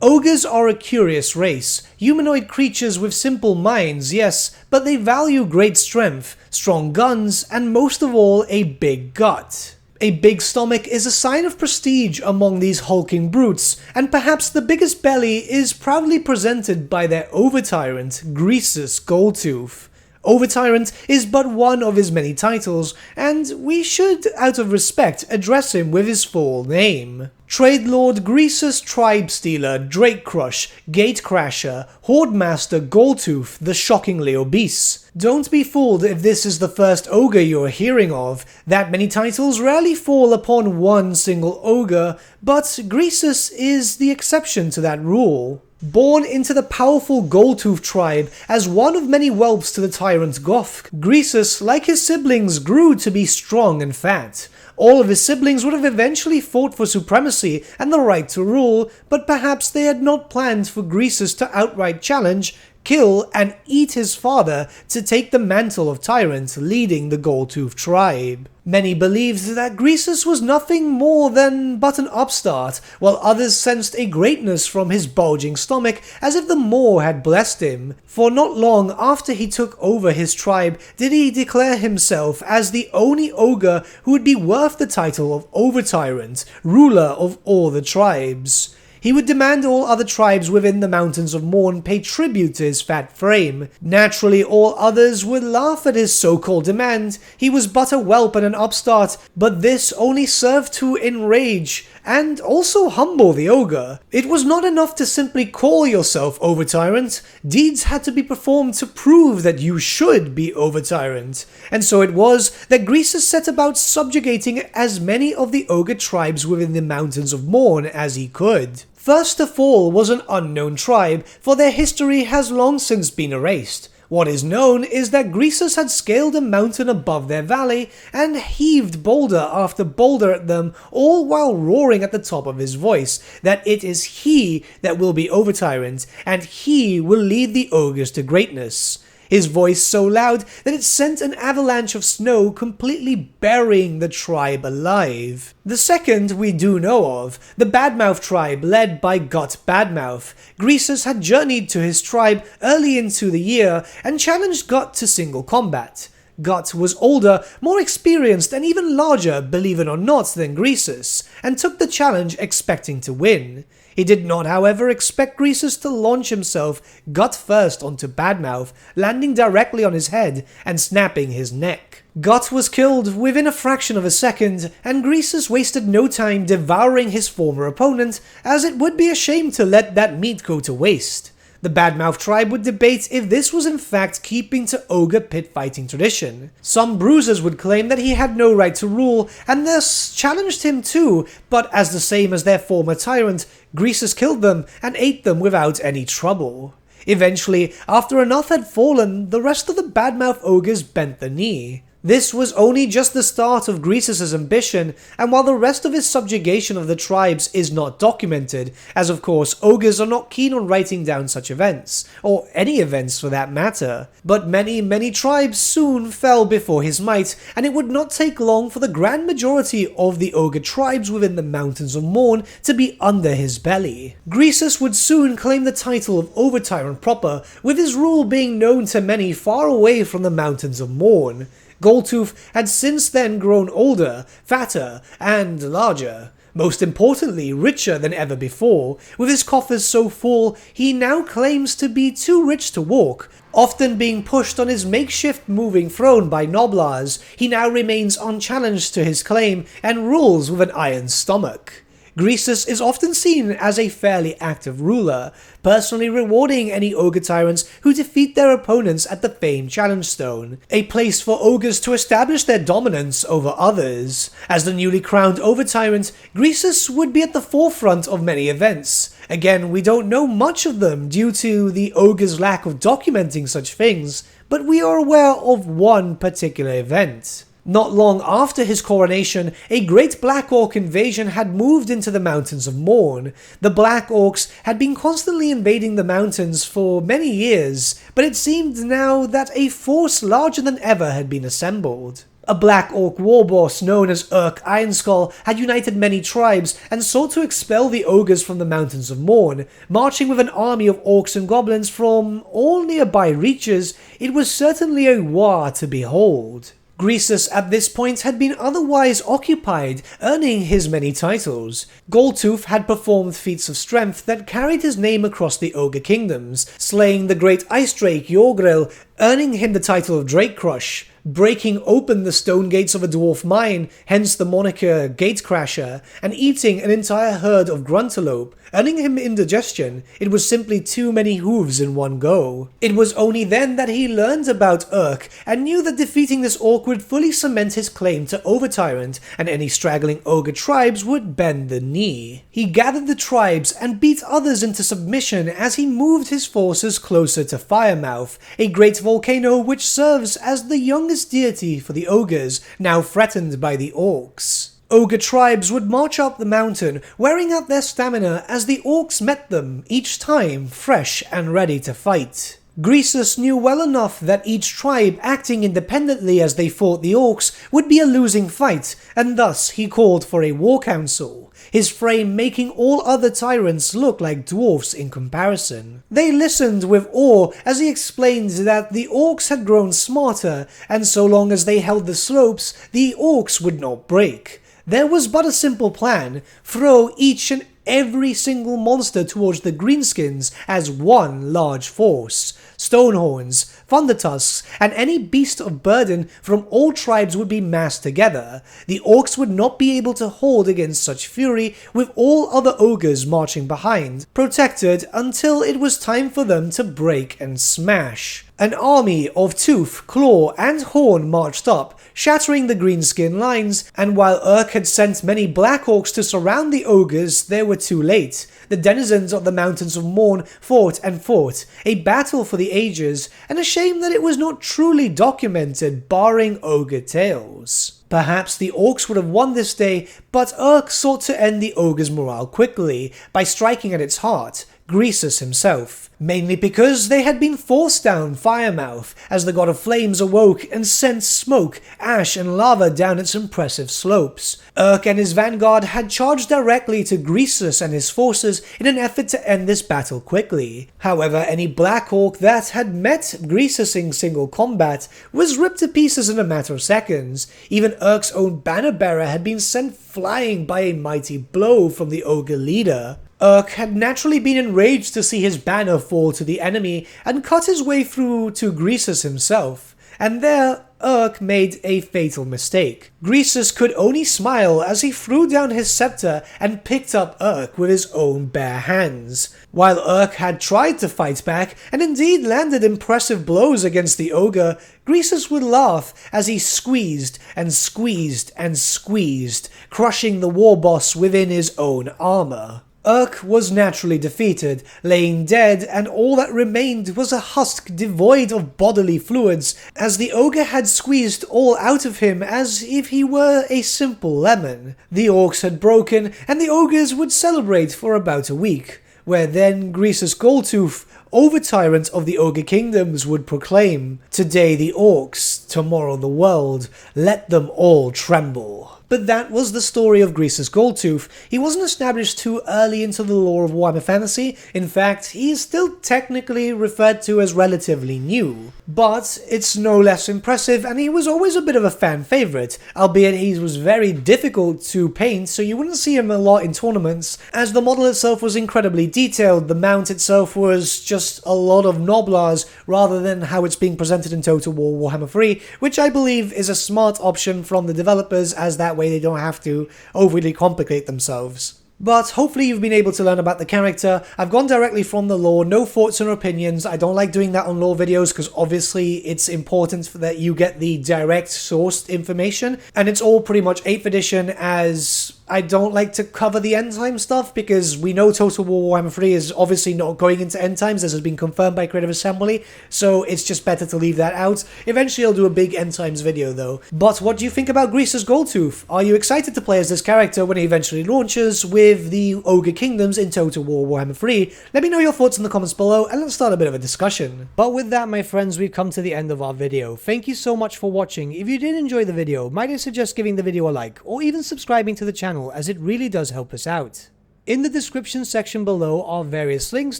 Ogres are a curious race, humanoid creatures with simple minds, yes, but they value great strength, strong guns, and most of all, a big gut. A big stomach is a sign of prestige among these hulking brutes, and perhaps the biggest belly is proudly presented by their Overtyrant, Greasus Goldtooth. Overtyrant is but one of his many titles, and we should, out of respect, address him with his full name. Trade Lord Greasus Tribe Stealer Drake Crush Gatecrasher Hordemaster Goldtooth the Shockingly Obese. Don't be fooled if this is the first ogre you're hearing of. That many titles rarely fall upon one single ogre, but Greasus is the exception to that rule. Born into the powerful Goldtooth tribe as one of many whelps to the tyrant Goth, Greasus, like his siblings, grew to be strong and fat. All of his siblings would have eventually fought for supremacy and the right to rule, but perhaps they had not planned for Greasus to outright challenge, kill, and eat his father to take the mantle of tyrant leading the Goldtooth tribe. Many believed that Greasus was nothing more than but an upstart, while others sensed a greatness from his bulging stomach as if the Moor had blessed him. For not long after he took over his tribe did he declare himself as the only ogre who would be worth the title of Overtyrant, ruler of all the tribes. He would demand all other tribes within the Mountains of Morn pay tribute to his fat frame. Naturally, all others would laugh at his so-called demand. He was but a whelp and an upstart, but this only served to enrage and also humble the ogre. It was not enough to simply call yourself Overtyrant. Deeds had to be performed to prove that you should be Overtyrant. And so it was that Greasus set about subjugating as many of the ogre tribes within the Mountains of Morn as he could. First to fall was an unknown tribe, for their history has long since been erased. What is known is that Greasus had scaled a mountain above their valley and heaved boulder after boulder at them, all while roaring at the top of his voice that it is he that will be Overtyrant, and he will lead the ogres to greatness. His voice so loud that it sent an avalanche of snow completely burying the tribe alive. The second we do know of, the Badmouth tribe led by Gut Badmouth. Greasus had journeyed to his tribe early into the year and challenged Gut to single combat. Gut was older, more experienced, and even larger, believe it or not, than Greasus, and took the challenge expecting to win. He did not, however, expect Greasus to launch himself gut first onto Badmouth, landing directly on his head and snapping his neck. Gut was killed within a fraction of a second, and Greasus wasted no time devouring his former opponent, as it would be a shame to let that meat go to waste. The Badmouth tribe would debate if this was in fact keeping to ogre pit fighting tradition. Some bruisers would claim that he had no right to rule, and thus challenged him too, but as the same as their former tyrant, Greasus killed them and ate them without any trouble. Eventually, after enough had fallen, the rest of the Badmouth ogres bent the knee. This was only just the start of Greasus' ambition, and while the rest of his subjugation of the tribes is not documented, as of course ogres are not keen on writing down such events, or any events for that matter, but many tribes soon fell before his might, and it would not take long for the grand majority of the ogre tribes within the Mountains of Morn to be under his belly. Greasus would soon claim the title of Overtyrant proper, with his rule being known to many far away from the Mountains of Morn. Goldtooth had since then grown older, fatter, and larger. Most importantly, richer than ever before. With his coffers so full, he now claims to be too rich to walk. Often being pushed on his makeshift moving throne by noblars, he now remains unchallenged to his claim and rules with an iron stomach. Greasus is often seen as a fairly active ruler, personally rewarding any ogre tyrants who defeat their opponents at the famed Challenge Stone, a place for ogres to establish their dominance over others. As the newly crowned Overtyrant, Greasus would be at the forefront of many events. Again, we don't know much of them due to the ogre's lack of documenting such things, but we are aware of one particular event. Not long after his coronation, a great Black Orc invasion had moved into the Mountains of Morn. The Black Orcs had been constantly invading the mountains for many years, but it seemed now that a force larger than ever had been assembled. A Black Orc warboss known as Urk Ironskull had united many tribes and sought to expel the ogres from the Mountains of Morn. Marching with an army of orcs and goblins from all nearby reaches, it was certainly a war to behold. Greasus at this point had been otherwise occupied, earning his many titles. Goldtooth had performed feats of strength that carried his name across the Ogre Kingdoms, slaying the great ice drake Jorgril, earning him the title of Drake Crush, breaking open the stone gates of a dwarf mine, hence the moniker Gatecrasher, and eating an entire herd of gruntelope, earning him indigestion. It was simply too many hooves in one go. It was only then that he learned about Urk, and knew that defeating this orc would fully cement his claim to Overtyrant, and any straggling ogre tribes would bend the knee. He gathered the tribes and beat others into submission as he moved his forces closer to Firemouth, a great volcano which serves as the youngest deity for the ogres, now threatened by the orcs. Ogre tribes would march up the mountain, wearing out their stamina as the orcs met them, each time fresh and ready to fight. Greasus knew well enough that each tribe acting independently as they fought the orcs would be a losing fight, and thus he called for a war council, his frame making all other tyrants look like dwarfs in comparison. They listened with awe as he explained that the orcs had grown smarter, and so long as they held the slopes, the orcs would not break. There was but a simple plan: throw each and every single monster towards the greenskins as one large force. Stonehorns, Thundertusks, and any beast of burden from all tribes would be massed together. The orcs would not be able to hold against such fury, with all other ogres marching behind, protected until it was time for them to break and smash. An army of tooth, claw, and horn marched up, shattering the greenskin lines, and while Urk had sent many black orcs to surround the ogres, they were too late. The denizens of the Mountains of Morn fought and fought, a battle for the ages, and a shame that it was not truly documented, barring ogre tales. Perhaps the orcs would have won this day, but Urk sought to end the ogre's morale quickly, by striking at its heart, Greasus himself, mainly because they had been forced down Firemouth as the god of flames awoke and sent smoke, ash, and lava down its impressive slopes. Urk and his vanguard had charged directly to Greasus and his forces in an effort to end this battle quickly. However, any Black Orc that had met Greasus in single combat was ripped to pieces in a matter of seconds. Even Urk's own banner bearer had been sent flying by a mighty blow from the ogre leader. Urk had naturally been enraged to see his banner fall to the enemy and cut his way through to Greasus himself, and there Urk made a fatal mistake. Greasus could only smile as he threw down his scepter and picked up Urk with his own bare hands. While Urk had tried to fight back and indeed landed impressive blows against the ogre, Greasus would laugh as he squeezed and squeezed and squeezed, crushing the war boss within his own armor. Urk was naturally defeated, laying dead, and all that remained was a husk devoid of bodily fluids, as the ogre had squeezed all out of him as if he were a simple lemon. The orcs had broken, and the ogres would celebrate for about a week, where then Greasus Goldtooth, Overtyrant of the Ogre Kingdoms, would proclaim, "Today the orcs, tomorrow the world, let them all tremble." But that was the story of Greasus Goldtooth. He wasn't established too early into the lore of Warhammer Fantasy. In fact, he is still technically referred to as relatively new. But it's no less impressive, and he was always a bit of a fan favourite, albeit he was very difficult to paint, so you wouldn't see him a lot in tournaments, as the model itself was incredibly detailed. The mount itself was just a lot of Noblars, rather than how it's being presented in Total War Warhammer 3, which I believe is a smart option from the developers, as that way they don't have to overly complicate themselves. But hopefully you've been able to learn about the character. I've gone directly from the lore, no thoughts or opinions. I don't like doing that on lore videos because obviously it's important that you get the direct sourced information, and it's all pretty much 8th edition as I don't like to cover the end time stuff because we know Total War Warhammer 3 is obviously not going into end times. This has been confirmed by Creative Assembly, so it's just better to leave that out. Eventually I'll do a big end times video though. But what do you think about Greasus Goldtooth? Are you excited to play as this character when he eventually launches with the Ogre Kingdoms in Total War Warhammer 3? Let me know your thoughts in the comments below and let's start a bit of a discussion. But with that, my friends, we've come to the end of our video. Thank you so much for watching. If you did enjoy the video, might I suggest giving the video a like or even subscribing to the channel, as it really does help us out. In the description section below are various links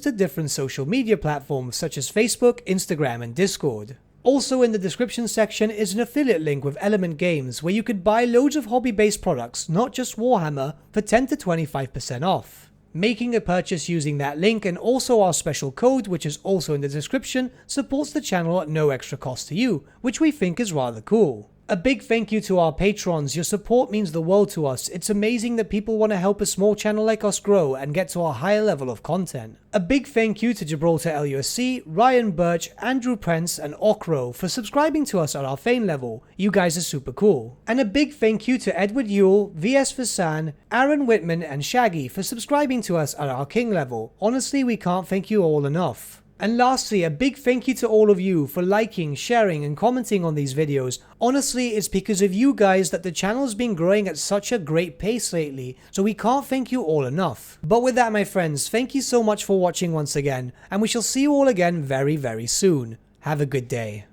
to different social media platforms such as Facebook, Instagram and Discord. Also in the description section is an affiliate link with Element Games where you could buy loads of hobby-based products, not just Warhammer, for 10 to 25% off. Making a purchase using that link and also our special code, which is also in the description, supports the channel at no extra cost to you, which we think is rather cool. A big thank you to our patrons. Your support means the world to us. It's amazing that people want to help a small channel like us grow and get to a higher level of content. A big thank you to Gibraltar LUSC, Ryan Bertsche, Andrew Prince and Okro for subscribing to us at our Fane level. You guys are super cool. And a big thank you to Edward Yule, VS Vasan, Aaron Whitman and Shaggy for subscribing to us at our King level. Honestly, we can't thank you all enough. And lastly, a big thank you to all of you for liking, sharing and commenting on these videos. Honestly, it's because of you guys that the channel has been growing at such a great pace lately, so we can't thank you all enough. But with that, my friends, thank you so much for watching once again, and we shall see you all again very, very soon. Have a good day.